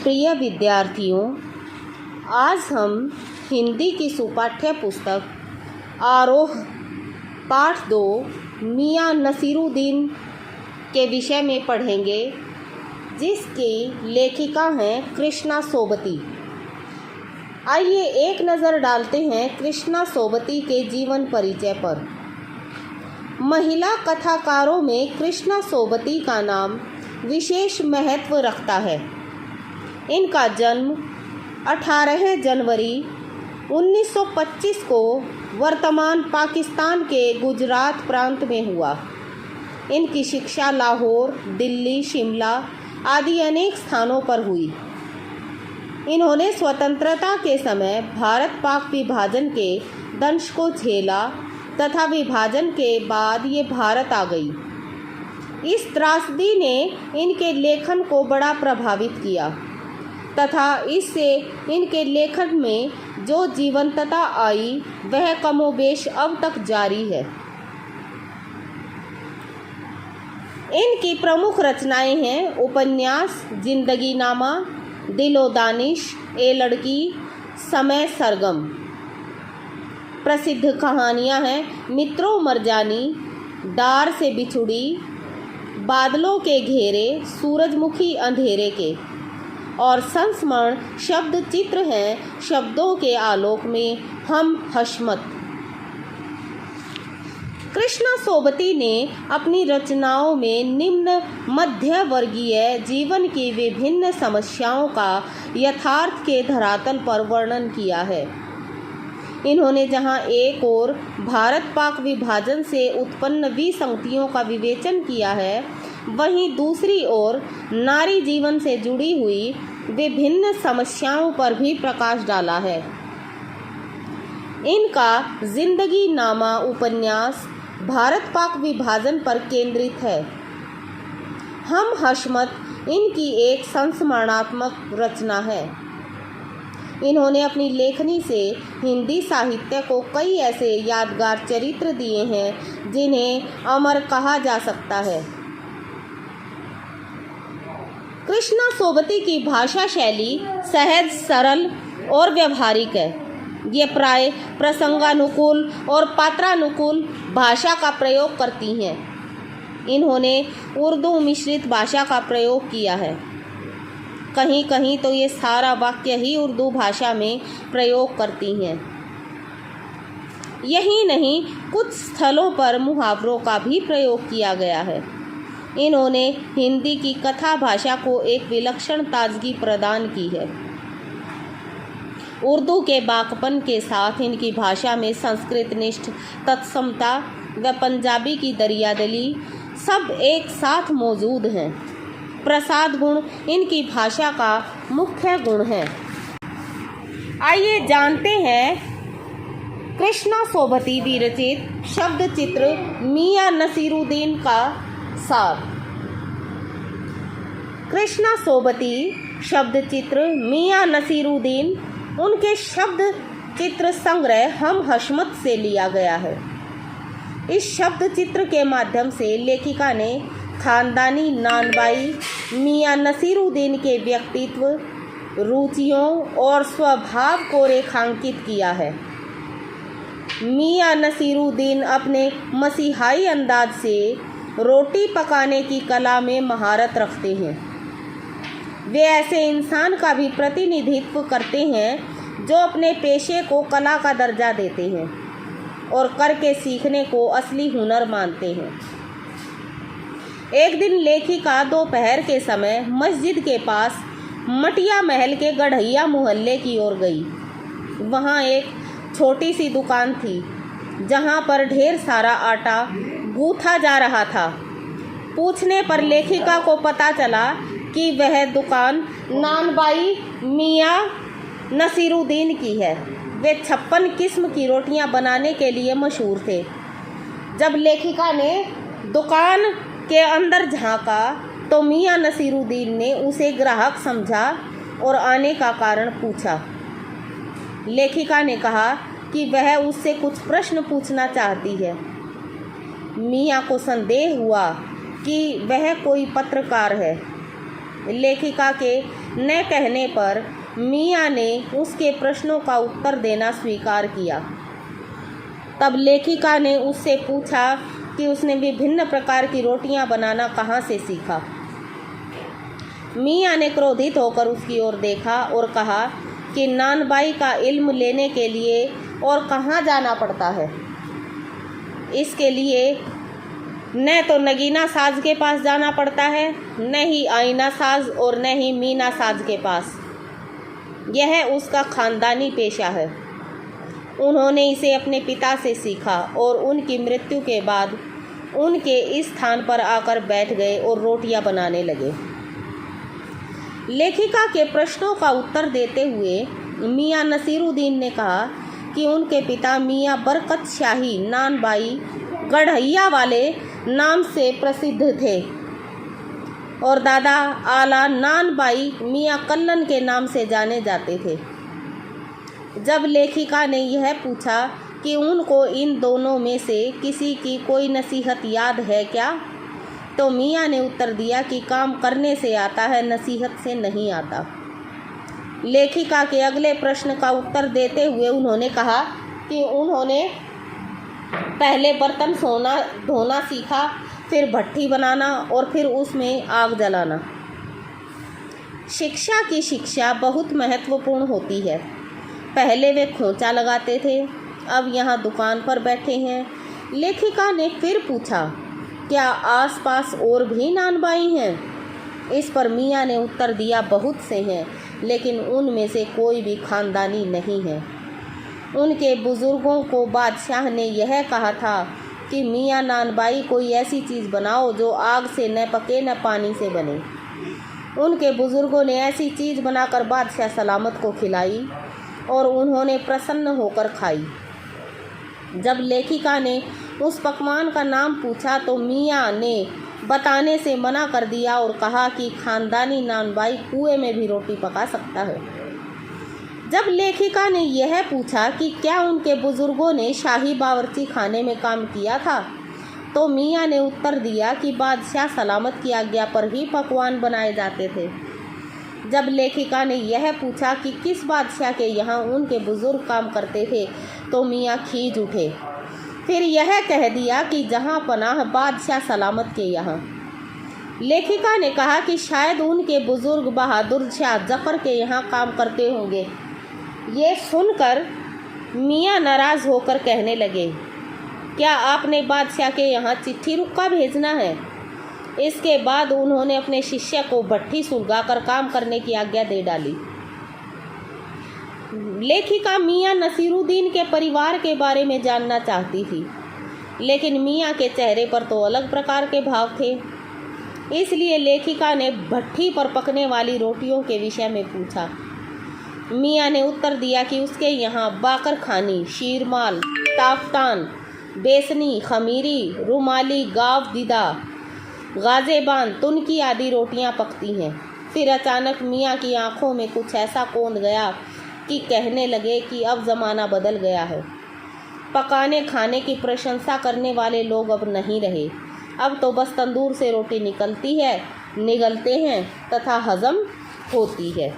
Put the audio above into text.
प्रिय विद्यार्थियों, आज हम हिंदी की सुपाठ्य पुस्तक आरोह पाठ 2 मियाँ नसीरुद्दीन के विषय में पढ़ेंगे, जिसकी लेखिका हैं कृष्णा सोबती। आइए एक नज़र डालते हैं कृष्णा सोबती के जीवन परिचय पर। महिला कथाकारों में कृष्णा सोबती का नाम विशेष महत्व रखता है। इनका जन्म 18 जनवरी 1925 को वर्तमान पाकिस्तान के गुजरात प्रांत में हुआ। इनकी शिक्षा लाहौर, दिल्ली, शिमला आदि अनेक स्थानों पर हुई। इन्होंने स्वतंत्रता के समय भारत पाक विभाजन के दंश को झेला तथा विभाजन के बाद ये भारत आ गई। इस त्रासदी ने इनके लेखन को बड़ा प्रभावित किया तथा इससे इनके लेखन में जो जीवंतता आई वह कमोबेश अब तक जारी है। इनकी प्रमुख रचनाएं हैं उपन्यास जिंदगी नामा, दिलो दानिश, ए लड़की, समय सरगम। प्रसिद्ध कहानियां हैं मित्रों मरजानी, डार से बिछुड़ी, बादलों के घेरे, सूरजमुखी अंधेरे के, और संस्मरण शब्द चित्र हैं शब्दों के आलोक में हम हशमत। कृष्णा सोबती ने अपनी रचनाओं में निम्न मध्य वर्गीय जीवन की विभिन्न समस्याओं का यथार्थ के धरातल पर वर्णन किया है। इन्होंने जहां एक ओर भारत पाक विभाजन से उत्पन्न विसंगतियों का विवेचन किया है, वहीं दूसरी ओर नारी जीवन से जुड़ी हुई विभिन्न समस्याओं पर भी प्रकाश डाला है। इनका जिंदगी नामा उपन्यास भारत पाक विभाजन पर केंद्रित है। हम हशमत इनकी एक संस्मरणात्मक रचना है। इन्होंने अपनी लेखनी से हिंदी साहित्य को कई ऐसे यादगार चरित्र दिए हैं जिन्हें अमर कहा जा सकता है। कृष्णा सोबती की भाषा शैली सहज, सरल और व्यवहारिक है। ये प्राय प्रसंगानुकूल और पात्रानुकूल भाषा का प्रयोग करती हैं। इन्होंने उर्दू मिश्रित भाषा का प्रयोग किया है। कहीं कहीं तो ये सारा वाक्य ही उर्दू भाषा में प्रयोग करती हैं। यही नहीं, कुछ स्थलों पर मुहावरों का भी प्रयोग किया गया है। इन्होंने हिंदी की कथा भाषा को एक विलक्षण ताजगी प्रदान की है। उर्दू के बाकपन के साथ इनकी भाषा में संस्कृत निष्ठ तत्समता व पंजाबी की दरियादिली सब एक साथ मौजूद हैं। प्रसाद गुण इनकी भाषा का मुख्य गुण है। आइए जानते हैं कृष्णा सोबती विरचित शब्द चित्र मियाँ नसीरुद्दीन का सार। कृष्णा सोबती शब्द चित्र मियाँ नसीरुद्दीन उनके शब्द चित्र संग्रह हम हशमत से लिया गया है। इस शब्द चित्र के माध्यम से लेखिका ने खानदानी नानबाई मियाँ नसीरुद्दीन के व्यक्तित्व, रुचियों और स्वभाव को रेखांकित किया है। मियाँ नसीरुद्दीन अपने मसीहाई अंदाज से रोटी पकाने की कला में महारत रखते हैं। वे ऐसे इंसान का भी प्रतिनिधित्व करते हैं जो अपने पेशे को कला का दर्जा देते हैं और करके सीखने को असली हुनर मानते हैं। एक दिन लेखिका दोपहर के समय मस्जिद के पास मटिया महल के गढ़ैया मोहल्ले की ओर गई। वहाँ एक छोटी सी दुकान थी जहाँ पर ढेर सारा आटा गूथा जा रहा था। पूछने पर लेखिका को पता चला कि वह दुकान नानबाई मियाँ नसीरुद्दीन की है। वे 56 किस्म की रोटियां बनाने के लिए मशहूर थे। जब लेखिका ने दुकान के अंदर झांका तो मियाँ नसीरुद्दीन ने उसे ग्राहक समझा और आने का कारण पूछा। लेखिका ने कहा कि वह उससे कुछ प्रश्न पूछना चाहती है। मियाँ को संदेह हुआ कि वह कोई पत्रकार है। लेखिका के न कहने पर मियाँ ने उसके प्रश्नों का उत्तर देना स्वीकार किया। तब लेखिका ने उससे पूछा कि उसने विभिन्न प्रकार की रोटियां बनाना कहाँ से सीखा। मियाँ ने क्रोधित होकर उसकी ओर देखा और कहा कि नानबाई का इल्म लेने के लिए और कहाँ जाना पड़ता है। इसके लिए न तो नगीना साज के पास जाना पड़ता है, न ही आईना साज और न ही मीना साज के पास। यह उसका खानदानी पेशा है। उन्होंने इसे अपने पिता से सीखा और उनकी मृत्यु के बाद उनके इस स्थान पर आकर बैठ गए और रोटियां बनाने लगे। लेखिका के प्रश्नों का उत्तर देते हुए मियाँ नसीरुद्दीन ने कहा कि उनके पिता मियाँ बरकत शाही नानबाई गढ़ैया वाले नाम से प्रसिद्ध थे और दादा आला नानबाई मियाँ कल्लन के नाम से जाने जाते थे। जब लेखिका ने यह पूछा कि उनको इन दोनों में से किसी की कोई नसीहत याद है क्या, तो मियाँ ने उत्तर दिया कि काम करने से आता है, नसीहत से नहीं आता। लेखिका के अगले प्रश्न का उत्तर देते हुए उन्होंने कहा कि उन्होंने पहले बर्तन धोना सीखा, फिर भट्ठी बनाना और फिर उसमें आग जलाना। शिक्षा की शिक्षा बहुत महत्वपूर्ण होती है। पहले वे खोंचा लगाते थे, अब यहाँ दुकान पर बैठे हैं। लेखिका ने फिर पूछा, क्या आसपास और भी नानबाई हैं? इस पर मियाँ ने उत्तर दिया, बहुत से हैं, लेकिन उनमें से कोई भी खानदानी नहीं है। उनके बुज़ुर्गों को बादशाह ने यह कहा था कि मियाँ नानबाई कोई ऐसी चीज़ बनाओ जो आग से न पके न पानी से बने। उनके बुज़ुर्गों ने ऐसी चीज़ बनाकर बादशाह सलामत को खिलाई और उन्होंने प्रसन्न होकर खाई। जब लेखिका ने उस पकवान का नाम पूछा तो मियाँ ने बताने से मना कर दिया और कहा कि खानदानी नानबाई कुएं में भी रोटी पका सकता है। जब लेखिका ने यह पूछा कि क्या उनके बुज़ुर्गों ने शाही बावर्ची खाने में काम किया था, तो मियाँ ने उत्तर दिया कि बादशाह सलामत की आज्ञा पर ही पकवान बनाए जाते थे। जब लेखिका ने यह पूछा कि किस बादशाह के यहाँ उनके बुज़ुर्ग काम करते थे, तो मियाँ खींच उठे। फिर यह कह दिया कि जहाँ पनाह बादशाह सलामत के यहाँ। लेखिका ने कहा कि शायद उनके बुज़ुर्ग बहादुर शाह जफ़र के यहाँ काम करते होंगे। ये सुनकर मियाँ नाराज़ होकर कहने लगे, क्या आपने बादशाह के यहाँ चिट्ठी रुका भेजना है? इसके बाद उन्होंने अपने शिष्य को भट्ठी सुलगाकर काम करने की आज्ञा दे डाली। लेखिका मियाँ नसीरुद्दीन के परिवार के बारे में जानना चाहती थी, लेकिन मियाँ के चेहरे पर तो अलग प्रकार के भाव थे। इसलिए लेखिका ने भट्ठी पर पकने वाली रोटियों के विषय में पूछा। मियाँ ने उत्तर दिया कि उसके यहाँ बाकर खानी, शीरमाल, ताफ्तान, बेसनी, खमीरी, रुमाली, गाव दीदा, गाजेबान, तुनकी आदि रोटियां पकती हैं। फिर अचानक मियाँ की आंखों में कुछ ऐसा कौंध गया कि कहने लगे कि अब ज़माना बदल गया है। पकाने खाने की प्रशंसा करने वाले लोग अब नहीं रहे। अब तो बस तंदूर से रोटी निकलती है, निगलते हैं तथा हज़म होती है।